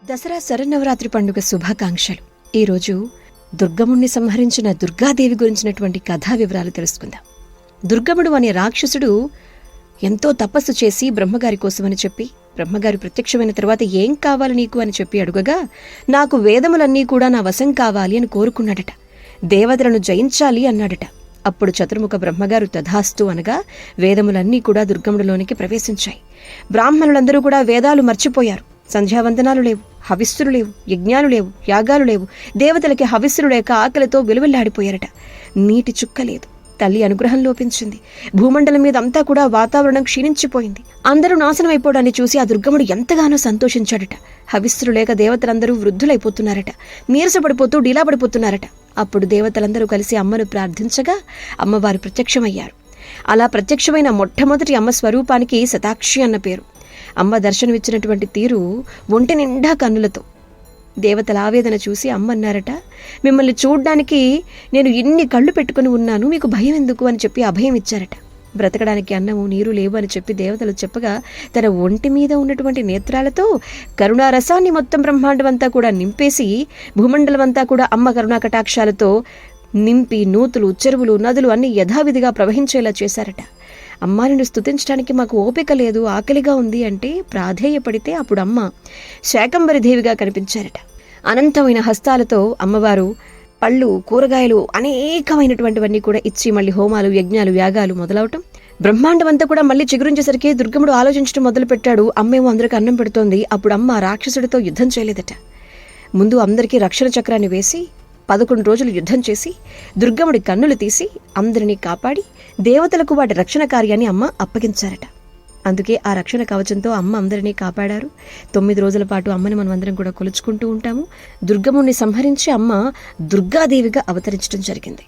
దసరా శరన్నవరాత్రి పండుగ శుభాకాంక్షలు. ఈరోజు దుర్గముణ్ణి సంహరించిన దుర్గాదేవి గురించినటువంటి కథా వివరాలు తెలుసుకుందాం. దుర్గముడు అనే రాక్షసుడు ఎంతో తపస్సు చేసి బ్రహ్మగారి కోసమని చెప్పి, బ్రహ్మగారు ప్రత్యక్షమైన తర్వాత ఏం కావాలి నీకు అని చెప్పి అడుగగా, నాకు వేదములన్నీ కూడా నా వశం కావాలి అని కోరుకున్నాడట. దేవతలను జయించాలి అన్నాడట. అప్పుడు చతుర్ముఖ బ్రహ్మగారు తథాస్తు అనగా వేదములన్నీ కూడా దుర్గముడిలోనికి ప్రవేశించాయి. బ్రాహ్మణులందరూ కూడా వేదాలు మర్చిపోయారు. సంధ్యావందనాలు లేవు, హవిస్సులు లేవు, యజ్ఞాలు లేవు, యాగాలు లేవు. దేవతలకి హవిస్సులు లేక ఆకలితో విలువెల్లాడిపోయారట. నీటి చుక్క లేదు. తల్లి అనుగ్రహం లోపించింది. భూమండలం మీద అంతా కూడా వాతావరణం క్షీణించిపోయింది. అందరూ నాశనం అయిపోవడాన్ని చూసి ఆ దుర్గముడు ఎంతగానో సంతోషించాడట. హవిస్సులు లేక దేవతలందరూ వృద్ధులైపోతున్నారట. నీరసపడిపోతూ డీలాపడిపోతున్నారట. అప్పుడు దేవతలందరూ కలిసి అమ్మను ప్రార్థించగా అమ్మవారు ప్రత్యక్షమయ్యారు. అలా ప్రత్యక్షమైన మొట్టమొదటి అమ్మ స్వరూపానికి శతాక్షి అన్న పేరు. అమ్మ దర్శనమిచ్చినటువంటి తీరు ఒంటి నిండా కన్నులతో. దేవతల ఆవేదన చూసి అమ్మ అన్నారట, మిమ్మల్ని చూడ్డానికి నేను ఇన్ని కళ్ళు పెట్టుకుని ఉన్నాను, మీకు భయం ఎందుకు అని చెప్పి అభయం ఇచ్చారట. బ్రతకడానికి అన్నము నీరు లేవు అని చెప్పి దేవతలు చెప్పగా తన ఒంటి మీద ఉన్నటువంటి నేత్రాలతో కరుణారసాన్ని మొత్తం బ్రహ్మాండమంతా కూడా నింపేసి భూమండలమంతా కూడా అమ్మ కరుణా కటాక్షాలతో నింపి నూతులు, చెరువులు, నదులు అన్ని యథావిధిగా ప్రవహించేలా చేశారట. అమ్మా నిన్ను స్తుతించడానికి మాకు ఓపిక లేదు, ఆకలిగా ఉంది అంటే ప్రాధేయపడితే అప్పుడు అమ్మ శాకంబరి దేవిగా కనిపించారట. అనంతమైన హస్తాలతో అమ్మవారు పళ్ళు, కూరగాయలు అనేకమైనటువంటివన్నీ కూడా ఇచ్చి మళ్ళీ హోమాలు, యజ్ఞాలు, యాగాలు మొదలవటం. బ్రహ్మాండమంతా కూడా మళ్ళీ చిగురించేసరికి దుర్గముడు ఆలోచించడం మొదలుపెట్టాడు. అమ్మేమో అందరికి అన్నం పెడుతోంది. అప్పుడు అమ్మ రాక్షసుడితో యుద్ధం చేయలేదట. ముందు అందరికీ రక్షణ చక్రాన్ని వేసి 11 రోజులు యుద్ధం చేసి దుర్గముడి కన్నులు తీసి అందరినీ కాపాడి దేవతలకు వాటి రక్షణ కార్యాన్ని అమ్మ అప్పగించారట. అందుకే ఆ రక్షణ కవచంతో అమ్మ అందరినీ కాపాడారు. 9 రోజుల పాటు అమ్మని మనం అందరం కూడా కొలుచుకుంటూ ఉంటాము. దుర్గముణ్ణి సంహరించి అమ్మ దుర్గాదేవిగా అవతరించడం జరిగింది.